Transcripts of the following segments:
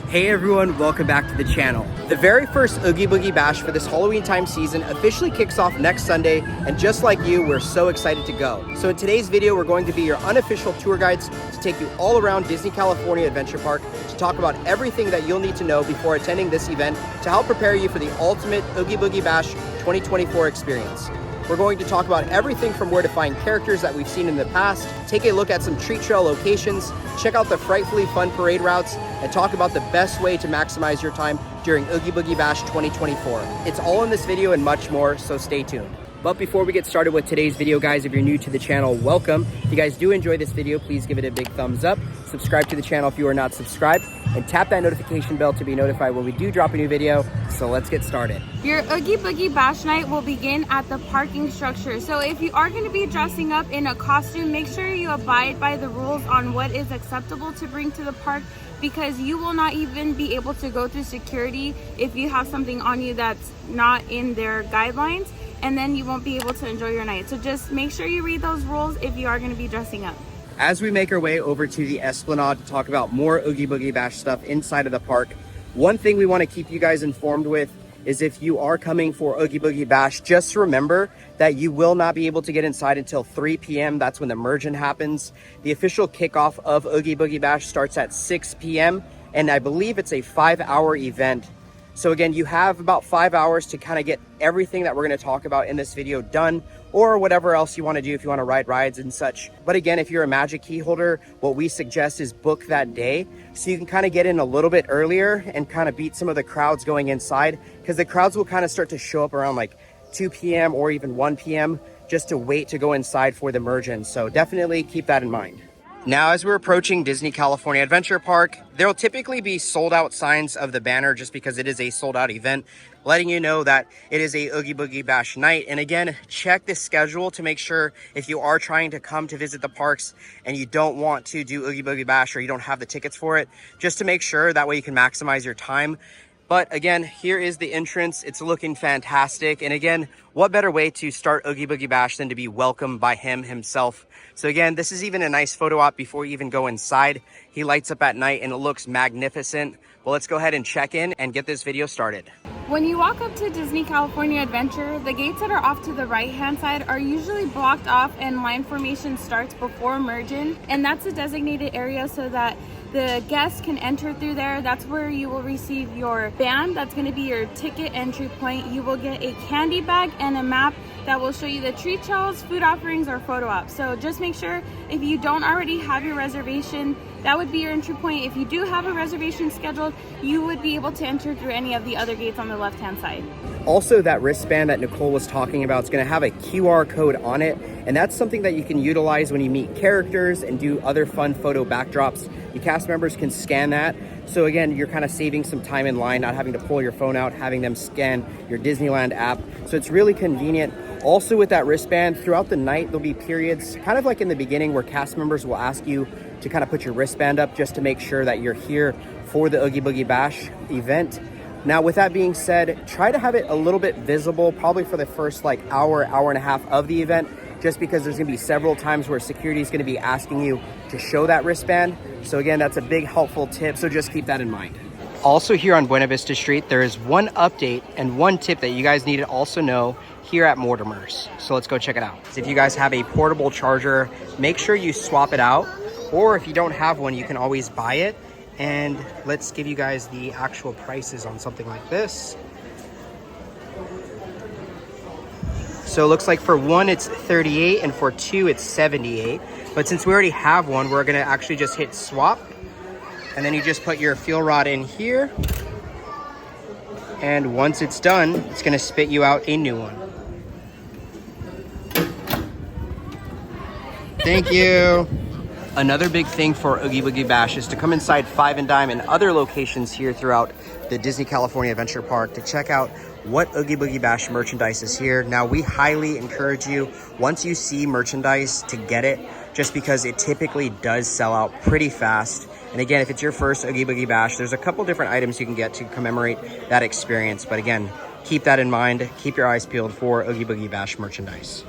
Hey everyone, welcome back to the channel. The very first Oogie Boogie Bash for this Halloween time season officially kicks off next Sunday, and just like you, we're so excited to go. So in today's video, we're going to be your unofficial tour guides to take you all around Disney California Adventure Park to talk about everything that you'll need to know before attending this event to help prepare you for the ultimate Oogie Boogie Bash 2024 experience. We're going to talk about everything from where to find characters that we've seen in the past, take a look at some treat trail locations, check out the Frightfully fun parade routes, and talk about the best way to maximize your time during Oogie Boogie Bash 2024. It's all in this video and much more, so stay tuned. But before we get started with today's video, guys, if you're new to the channel, welcome. If you guys do enjoy this video, please give it a big thumbs up. Subscribe to the channel if you are not subscribed, and tap that notification bell to be notified when we do drop a new video. So let's get started. Your Oogie Boogie Bash night will begin at the parking structure. So if you are going to be dressing up in a costume, make sure you abide by the rules on what is acceptable to bring to the park, because you will not even be able to go through security if you have something on you that's not in their guidelines, and then you won't be able to enjoy your night. So just make sure you read those rules if you are going to be dressing up. As we make our way over to the Esplanade to talk about more Oogie Boogie Bash stuff inside of the park, one thing we want to keep you guys informed with is if you are coming for Oogie Boogie Bash, just remember that you will not be able to get inside until 3 p.m. That's when the merge-in happens. The official kickoff of Oogie Boogie Bash starts at 6 p.m. and I believe it's a 5-hour event. So again, you have about 5 hours to kind of get everything that we're going to talk about in this video done, or whatever else you want to do if you want to ride rides and such. But again, if you're a magic key holder, what we suggest is book that day so you can kind of get in a little bit earlier and kind of beat some of the crowds going inside, because the crowds will kind of start to show up around like 2 p.m. or even 1 p.m. just to wait to go inside for the merge-in. So definitely keep that in mind. Now, as we're approaching Disney California Adventure Park, there will typically be sold out signs of the banner just because it is a sold out event, letting you know that it is a Oogie Boogie Bash night. And again, check the schedule to make sure if you are trying to come to visit the parks and you don't want to do Oogie Boogie Bash or you don't have the tickets for it, just to make sure that way you can maximize your time. But again, here is the entrance. It's looking fantastic. And again, what better way to start Oogie Boogie Bash than to be welcomed by him himself? So again, this is even a nice photo op before you even go inside. He lights up at night and it looks magnificent. Well, let's go ahead and check in and get this video started. When you walk up to Disney California Adventure, the gates that are off to the right-hand side are usually blocked off and line formation starts before merge-in. And that's a designated area so that the guests can enter through there. That's where you will receive your band. That's going to be your ticket entry point. You will get a candy bag and a map that will show you the treat trails, food offerings, or photo ops. So just make sure if you don't already have your reservation, that would be your entry point. If you do have a reservation scheduled, you would be able to enter through any of the other gates on the left-hand side. Also, that wristband that Nicole was talking about is going to have a QR code on it, and that's something that you can utilize when you meet characters and do other fun photo backdrops. The cast members can scan that. So again, you're kind of saving some time in line, not having to pull your phone out, having them scan your Disneyland app. So it's really convenient. Also with that wristband, throughout the night, there'll be periods, kind of like in the beginning, where cast members will ask you to kind of put your wristband up just to make sure that you're here for the Oogie Boogie Bash event. Now, with that being said, try to have it a little bit visible, probably for the first like hour and a half of the event, just because there's gonna be several times where security is gonna be asking you to show that wristband. So again, that's a big helpful tip, so just keep that in mind. Also here on Buena Vista Street, there is one update and one tip that you guys need to also know here at Mortimer's. So let's go check it out. So if you guys have a portable charger, make sure you swap it out, or if you don't have one, you can always buy it. And let's give you guys the actual prices on something like this. So it looks like for one, it's 38, and for two, it's 78. But since we already have one, we're gonna actually just hit swap. And then you just put your fuel rod in here. And once it's done, it's gonna spit you out a new one. Thank you. Another big thing for Oogie Boogie Bash is to come inside Five and Dime and other locations here throughout the Disney California Adventure Park to check out what Oogie Boogie Bash merchandise is here. Now, we highly encourage you, once you see merchandise, to get it, just because it typically does sell out pretty fast. And again, if it's your first Oogie Boogie Bash, there's a couple different items you can get to commemorate that experience. But again, keep that in mind. Keep your eyes peeled for Oogie Boogie Bash merchandise.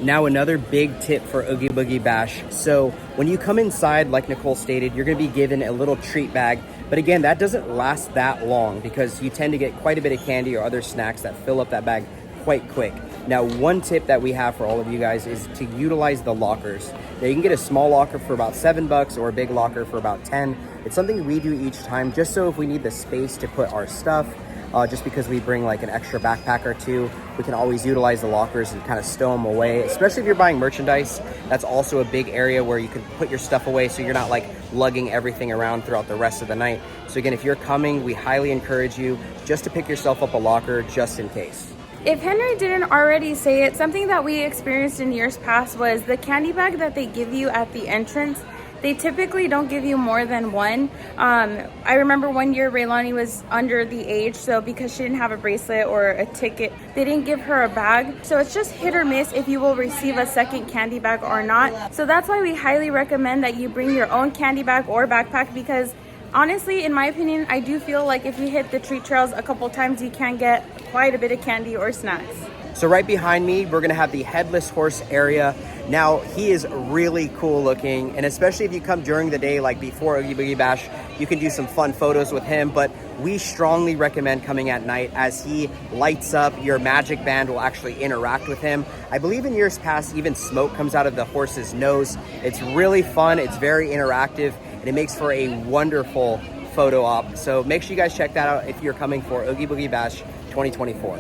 Now, another big tip for Oogie Boogie Bash. So when you come inside, like Nicole stated, you're going to be given a little treat bag But again, that doesn't last that long because you tend to get quite a bit of candy or other snacks that fill up that bag quite quick. Now, one tip that we have for all of you guys is to utilize the lockers. Now, you can get a small locker for about $7 or a big locker for about 10. It's something we do each time just so if we need the space to put our stuff, just because we bring like an extra backpack or two, we can always utilize the lockers and kind of stow them away, especially if you're buying merchandise. That's also a big area where you can put your stuff away so you're not like lugging everything around throughout the rest of the night. So again, if you're coming, we highly encourage you just to pick yourself up a locker just in case. If Henry didn't already say it, something that we experienced in years past was the candy bag that they give you at the entrance. They typically don't give you more than one. I remember one year Raylani was under the age, so because she didn't have a bracelet or a ticket, they didn't give her a bag. So it's just hit or miss if you will receive a second candy bag or not. So that's why we highly recommend that you bring your own candy bag or backpack, because honestly, in my opinion, I do feel like if you hit the treat trails a couple times, you can get quite a bit of candy or snacks. So right behind me, we're gonna have the Headless horse area. Now, he is really cool looking, and especially if you come during the day, like before Oogie Boogie Bash, you can do some fun photos with him, but we strongly recommend coming at night as he lights up. Your magic band will actually interact with him. I believe in years past, even smoke comes out of the horse's nose. It's really fun, it's very interactive, and it makes for a wonderful photo op. So make sure you guys check that out if you're coming for Oogie Boogie Bash 2024.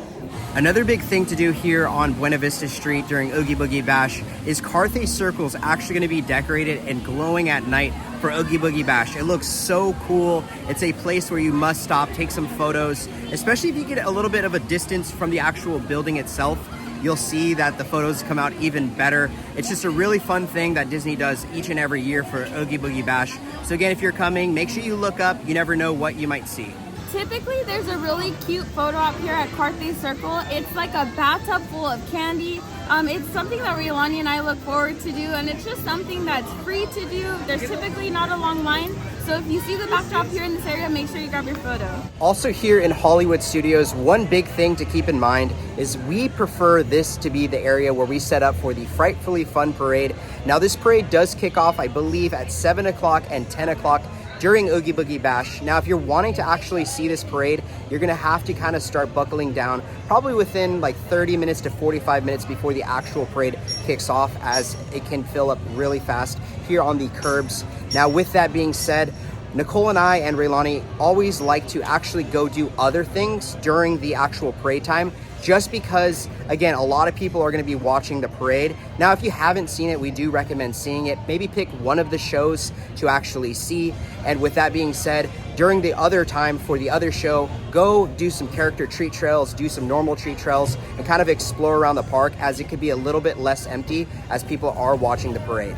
Another big thing to do here on Buena Vista Street during Oogie Boogie Bash is Carthay Circle is actually going to be decorated and glowing at night for Oogie Boogie Bash. It looks so cool. It's a place where you must stop, take some photos, especially if you get a little bit of a distance from the actual building itself. You'll see that the photos come out even better. It's just a really fun thing that Disney does each and every year for Oogie Boogie Bash. So again, if you're coming, make sure you look up. You never know what you might see. Typically, there's a really cute photo op here at Carthay Circle. It's like a bathtub full of candy. It's something that Raylani and I look forward to do, and it's just something that's free to do. There's typically not a long line, so if you see the backdrop here in this area, make sure you grab your photo. Also here in Hollywood Studios, one big thing to keep in mind is we prefer this to be the area where we set up for the Frightfully Fun Parade. Now this parade does kick off, I believe, at 7 o'clock and 10 o'clock during Oogie Boogie Bash. Now, if you're wanting to actually see this parade, you're gonna have to kind of start buckling down probably within like 30 minutes to 45 minutes before the actual parade kicks off, as it can fill up really fast here on the curbs. Now, with that being said, Nicole and I and Raylani always like to actually go do other things during the actual parade time, just because, again, a lot of people are going to be watching the parade. Now, if you haven't seen it, we do recommend seeing it. Maybe pick one of the shows to actually see. And with that being said, during the other time for the other show, go do some character treat trails, do some normal treat trails, and kind of explore around the park, as it could be a little bit less empty as people are watching the parade.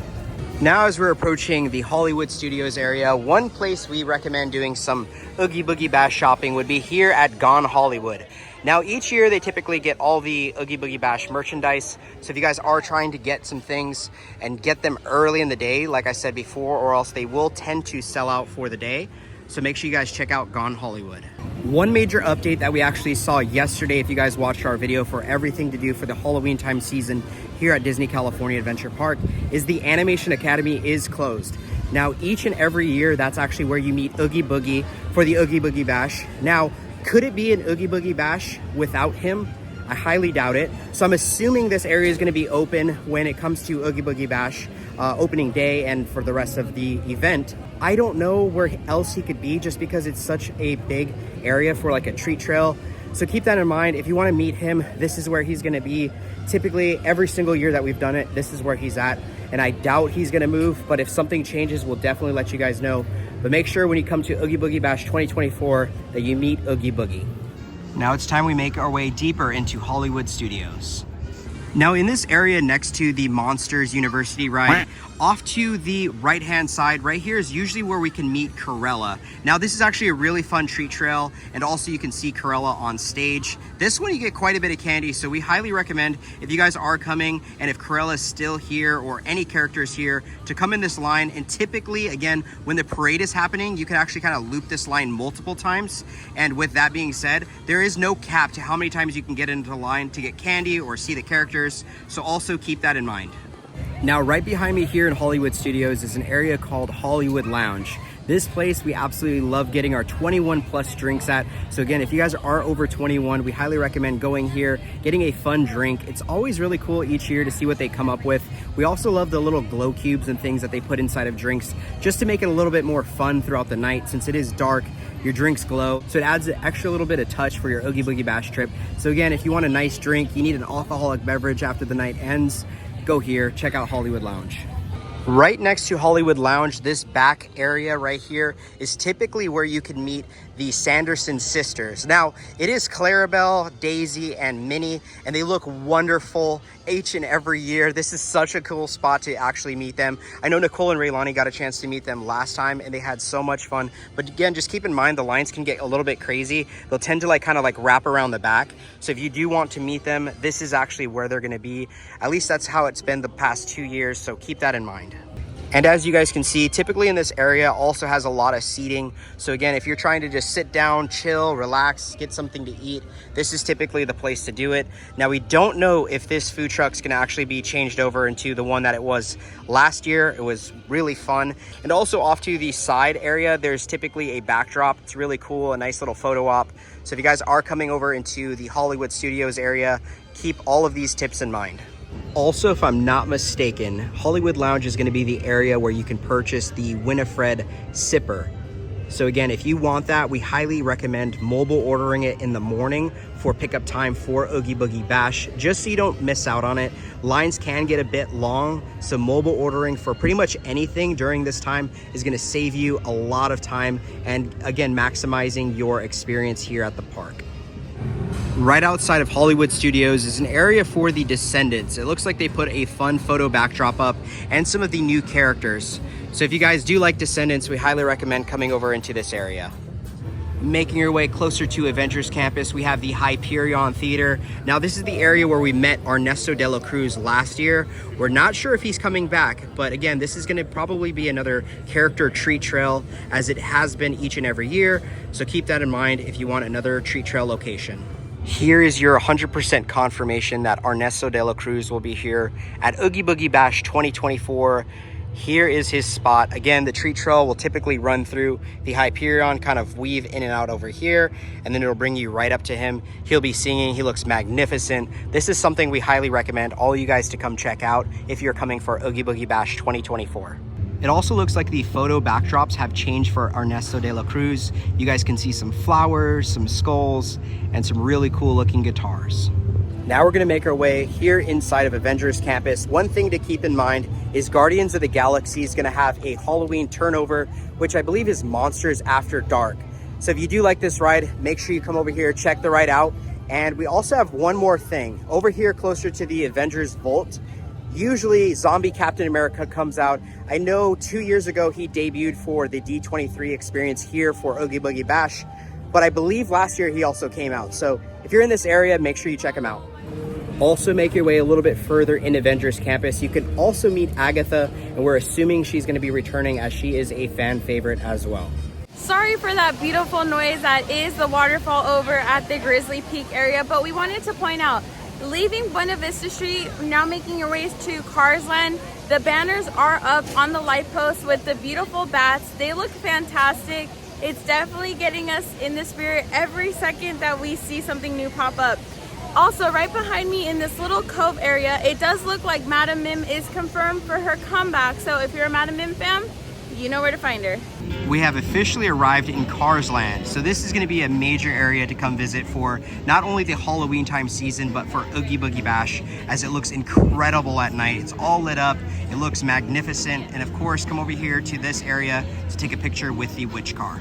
Now, as we're approaching the Hollywood Studios area, one place we recommend doing some Oogie Boogie Bash shopping would be here at Gone Hollywood. Now, each year they typically get all the Oogie Boogie Bash merchandise. So if you guys are trying to get some things and get them early in the day, like I said before, or else they will tend to sell out for the day. So make sure you guys check out Gone Hollywood. One major update that we actually saw yesterday, if you guys watched our video for everything to do for the Halloween time season here at Disney California Adventure Park, is the Animation Academy is closed. Now, each and every year, that's actually where you meet Oogie Boogie for the Oogie Boogie Bash. Now, could it be an Oogie Boogie Bash without him? I highly doubt it. So I'm assuming this area is going to be open when it comes to Oogie Boogie Bash opening day and for the rest of the event. I don't know where else he could be, just because it's such a big area for like a treat trail. So keep that in mind. If you want to meet him, this is where he's going to be. Typically, every single year that we've done it, this is where he's at. And I doubt he's going to move, but if something changes, we'll definitely let you guys know. But make sure when you come to Oogie Boogie Bash 2024 that you meet Oogie Boogie. Now it's time we make our way deeper into Hollywood Studios. Now, in this area next to the Monsters University ride, off to the right-hand side, right here is usually where we can meet Cruella. Now, this is actually a really fun treat trail, and also you can see Cruella on stage. This one, you get quite a bit of candy, so we highly recommend, if you guys are coming, and if Cruella is still here, or any characters here, to come in this line. And typically, again, when the parade is happening, you can actually kind of loop this line multiple times. And with that being said, there is no cap to how many times you can get into the line to get candy or see the characters, so also keep that in mind. Now, right behind me here in Hollywood Studios is an area called Hollywood Lounge. This place we absolutely love getting our 21 plus drinks at. So again, if you guys are over 21, we highly recommend going here, getting a fun drink. It's always really cool each year to see what they come up with. We also love the little glow cubes and things that they put inside of drinks just to make it a little bit more fun throughout the night. Since it is dark, your drinks glow, so it adds an extra little bit of touch for your Oogie Boogie Bash trip. So again, if you want a nice drink, you need an alcoholic beverage after the night ends, go here, check out Hollywood Lounge. Right next to Hollywood Lounge, this back area right here is typically where you can meet the Sanderson sisters. Now, it is Clarabelle, Daisy, and Minnie, and they look wonderful each and every year. This is such a cool spot to actually meet them. I know Nicole and Raylani got a chance to meet them last time, and they had so much fun. But again, just keep in mind, the lines can get a little bit crazy. They'll tend to kind of wrap around the back. So if you do want to meet them, this is actually where they're gonna be. At least that's how it's been the past 2 years, so keep that in mind. And as you guys can see, typically in this area also has a lot of seating. So again, if you're trying to just sit down, chill, relax, get something to eat, this is typically the place to do it. Now, we don't know if this food truck's gonna actually be changed over into the one that it was last year. It was really fun. And also off to the side area, there's typically a backdrop. It's really cool, a nice little photo op. So if you guys are coming over into the Hollywood Studios area, keep all of these tips in mind. Also, if I'm not mistaken, Hollywood Lounge is going to be the area where you can purchase the Winifred Sipper. So again, if you want that, we highly recommend mobile ordering it in the morning for pickup time for Oogie Boogie Bash, just so you don't miss out on it. Lines can get a bit long, so mobile ordering for pretty much anything during this time is going to save you a lot of time and again, maximizing your experience here at the park. Right outside of Hollywood Studios is an area for the Descendants. It looks like they put a fun photo backdrop up and some of the new characters. So if you guys do like Descendants, we highly recommend coming over into this area. Making your way closer to Avengers Campus, we have the Hyperion Theater. Now this is the area where we met Ernesto de la Cruz last year. We're not sure if he's coming back, but again, this is gonna probably be another character treat trail as it has been each and every year. So keep that in mind if you want another treat trail location. Here is your 100% confirmation that Ernesto de la Cruz will be here at Oogie Boogie Bash 2024. Here is his spot. Again, the treat trail will typically run through the Hyperion, kind of weave in and out over here, and then it'll bring you right up to him. He'll be singing. He looks magnificent. This is something we highly recommend all you guys to come check out if you're coming for Oogie Boogie Bash 2024. It also looks like the photo backdrops have changed for Ernesto de la Cruz. You guys can see some flowers, some skulls, and some really cool looking guitars. Now we're gonna make our way here inside of Avengers Campus. One thing to keep in mind is Guardians of the Galaxy is gonna have a Halloween turnover, which I believe is Monsters After Dark. So if you do like this ride, make sure you come over here, check the ride out. And we also have one more thing. Over here closer to the Avengers Vault, usually Zombie Captain America comes out. I know 2 years ago he debuted for the D23 experience here for Oogie Boogie Bash, but I believe last year he also came out. So if you're in this area, make sure you check him out. Also make your way a little bit further in Avengers Campus. You can also meet Agatha, and we're assuming she's gonna be returning as she is a fan favorite as well. Sorry for that beautiful noise that is the waterfall over at the Grizzly Peak area, but we wanted to point out, leaving Buena Vista Street, now making your way to Carsland, the banners are up on the light post with the beautiful bats. They look fantastic. It's definitely getting us in the spirit every second that we see something new pop up. Also, right behind me in this little cove area, it does look like Madam Mim is confirmed for her comeback. So if you're a Madam Mim fan, you know where to find her. We have officially arrived in Carsland. So this is gonna be a major area to come visit for not only the Halloween time season, but for Oogie Boogie Bash, as it looks incredible at night. It's all lit up, it looks magnificent. And of course, come over here to this area to take a picture with the witch car.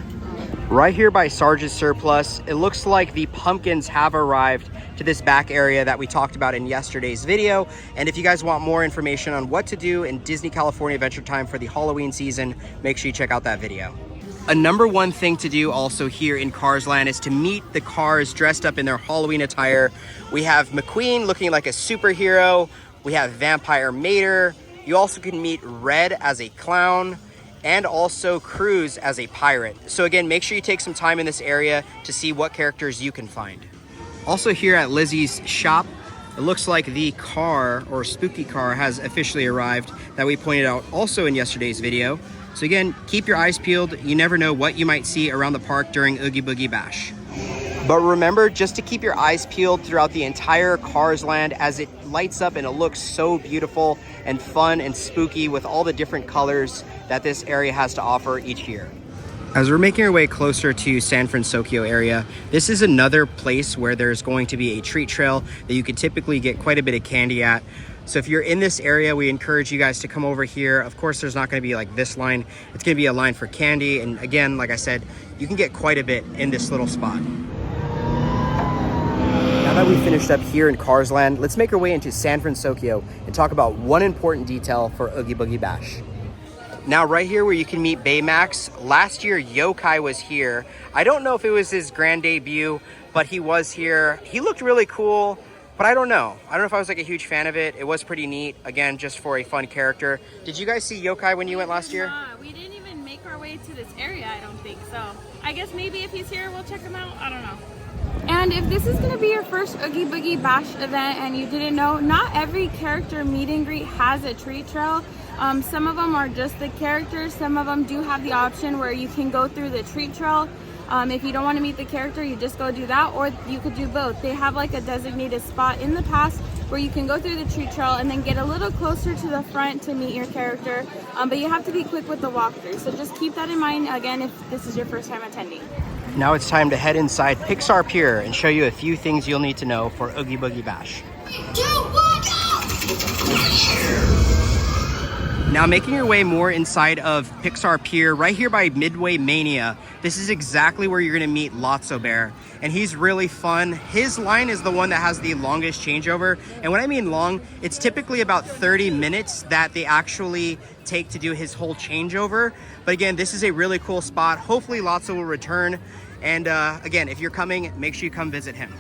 Right here by Sarge's Surplus, it looks like the pumpkins have arrived to this back area that we talked about in yesterday's video. And if you guys want more information on what to do in Disney California Adventure Time for the Halloween season, make sure you check out that video. A number one thing to do also here in Carsland is to meet the cars dressed up in their Halloween attire. We have McQueen looking like a superhero. We have Vampire Mater. You also can meet Red as a clown, and also Cruz as a pirate. So again, make sure you take some time in this area to see what characters you can find. Also here at Lizzie's shop, it looks like the car or spooky car has officially arrived that we pointed out also in yesterday's video. So again, keep your eyes peeled. You never know what you might see around the park during Oogie Boogie Bash. But remember just to keep your eyes peeled throughout the entire Cars Land, as it lights up and it looks so beautiful and fun and spooky with all the different colors that this area has to offer each year. As we're making our way closer to San Francisco area, this is another place where there's going to be a treat trail that you could typically get quite a bit of candy at. So if you're in this area, we encourage you guys to come over here. Of course, there's not going to be like this line. It's going to be a line for candy. And again, like I said, you can get quite a bit in this little spot. Now that we finished up here in Cars Land, let's make our way into San Francisco and talk about one important detail for Oogie Boogie Bash. Now right here where you can meet Baymax, last year Lokai was here. I don't know if it was his grand debut, but he was here. He looked really cool, but I don't know. I don't know if I was like a huge fan of it. It was pretty neat, again, just for a fun character. Did you guys see Lokai when you went last year? We didn't even make our way to this area, I don't think. So I guess maybe if he's here, we'll check him out. I don't know. And if this is going to be your first Oogie Boogie Bash event and you didn't know, not every character meet and greet has a treat trail. Some of them are just the characters. Some of them do have the option where you can go through the treat trail. If you don't want to meet the character, you just go do that, or you could do both. They have like a designated spot in the past where you can go through the treat trail and then get a little closer to the front to meet your character. But you have to be quick with the walkthrough. So just keep that in mind, again, if this is your first time attending. Now it's time to head inside Pixar Pier and show you a few things you'll need to know for Oogie Boogie Bash. 3, 2, 1, go! Now making your way more inside of Pixar Pier, right here by Midway Mania, this is exactly where you're gonna meet Lotso Bear. And he's really fun. His line is the one that has the longest changeover. And when I mean long, it's typically about 30 minutes that they actually take to do his whole changeover. But again, this is a really cool spot. Hopefully Lotso will return. And again, if you're coming, make sure you come visit him.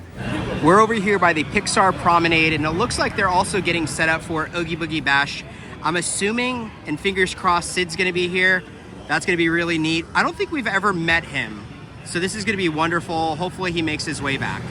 We're over here by the Pixar Promenade, and it looks like they're also getting set up for Oogie Boogie Bash. I'm assuming, and fingers crossed, Sid's gonna be here. That's gonna be really neat. I don't think we've ever met him, so this is gonna be wonderful. Hopefully he makes his way back.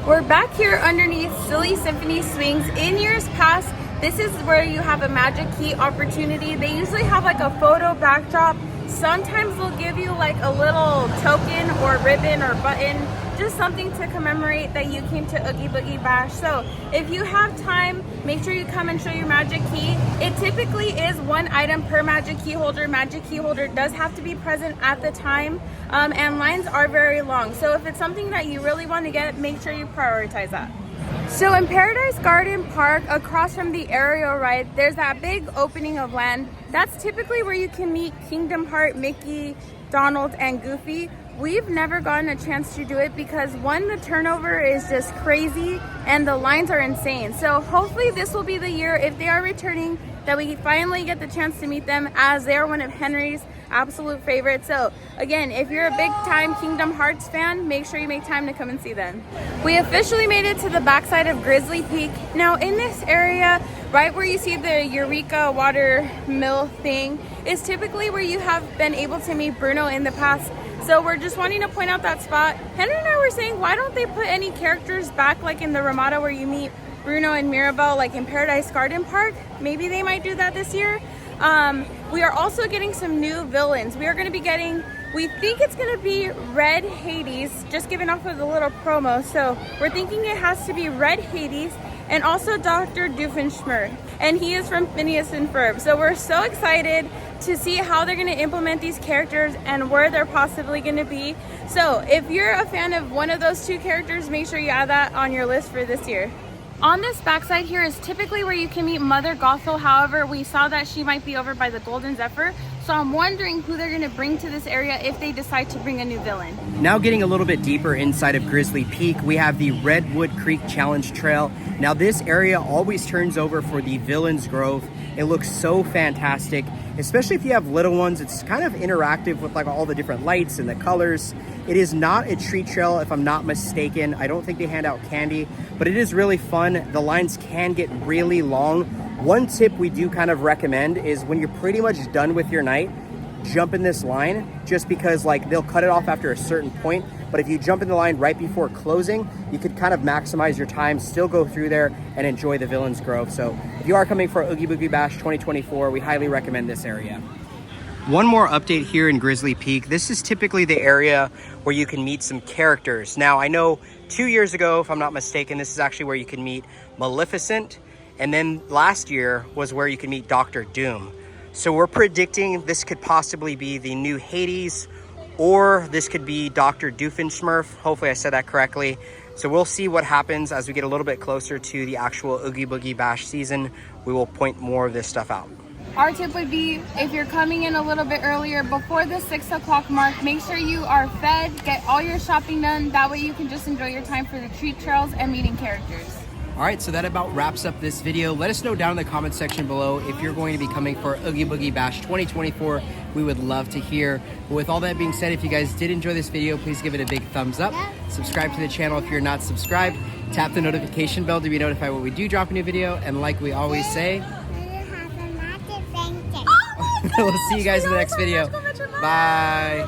We're back here underneath Silly Symphony Swings. In years past, this is where you have a magic key opportunity. They usually have like a photo backdrop. Sometimes they'll give you like a little token or ribbon or button, just something to commemorate that you came to Oogie Boogie Bash. So if you have time, make sure you come and show your magic key. It typically is one item per magic key holder. Magic key holder does have to be present at the time, and lines are very long. So if it's something that you really want to get, make sure you prioritize that. So in Paradise Garden Park, across from the aerial ride, there's that big opening of land. That's typically where you can meet Kingdom Heart, Mickey, Donald, and Goofy. We've never gotten a chance to do it because one, the turnover is just crazy and the lines are insane. So hopefully this will be the year, if they are returning, that we finally get the chance to meet them, as they are one of Henry's absolute favorites. So again, if you're a big time Kingdom Hearts fan, make sure you make time to come and see them. We officially made it to the backside of Grizzly Peak. Now in this area, right where you see the Eureka water mill thing, is typically where you have been able to meet Bruno in the past. So we're just wanting to point out that spot. Henry and I were saying, why don't they put any characters back like in the Ramada where you meet Bruno and Mirabel, like in Paradise Garden Park? Maybe they might do that this year. We are also getting some new villains. We are going to be getting, we think it's going to be Red Hades, just given off of the little promo. So we're thinking it has to be Red Hades, and also Dr. Doofenshmirtz, and he is from Phineas and Ferb. So we're so excited to see how they're going to implement these characters and where they're possibly going to be. So if you're a fan of one of those two characters, make sure you add that on your list for this year. On this backside here is typically where you can meet Mother Gothel. However, we saw that she might be over by the Golden Zephyr. So I'm wondering who they're gonna bring to this area if they decide to bring a new villain. Now getting a little bit deeper inside of Grizzly Peak, we have the Redwood Creek Challenge Trail. Now this area always turns over for the Villains Grove. It looks so fantastic, especially if you have little ones. It's kind of interactive with like all the different lights and the colors. It is not a treat trail, if I'm not mistaken. I don't think they hand out candy, but it is really fun. The lines can get really long. One tip we do kind of recommend is when you're pretty much done with your night, jump in this line, just because like they'll cut it off after a certain point. But if you jump in the line right before closing, you could kind of maximize your time, still go through there and enjoy the Villains Grove. So if you are coming for Oogie Boogie Bash 2024, we highly recommend this area. One more update here in Grizzly Peak. This is typically the area where you can meet some characters. Now, I know 2 years ago, if I'm not mistaken, this is actually where you can meet Maleficent. And then last year was where you can meet Doctor Doom. So we're predicting this could possibly be the new Hades, or this could be Dr. Duffin Smurf. Hopefully I said that correctly. So we'll see what happens as we get a little bit closer to the actual Oogie Boogie Bash season. We will point more of this stuff out. Our tip would be, if you're coming in a little bit earlier, before the 6 o'clock mark, make sure you are fed, get all your shopping done. That way you can just enjoy your time for the treat trails and meeting characters. All right, so that about wraps up this video. Let us know down in the comment section below if you're going to be coming for Oogie Boogie Bash 2024. We would love to hear. But with all that being said, if you guys did enjoy this video, please give it a big thumbs up. Subscribe to the channel if you're not subscribed. Tap the notification bell to be notified when we do drop a new video. And like we always say, we'll see you guys in the next video. Bye.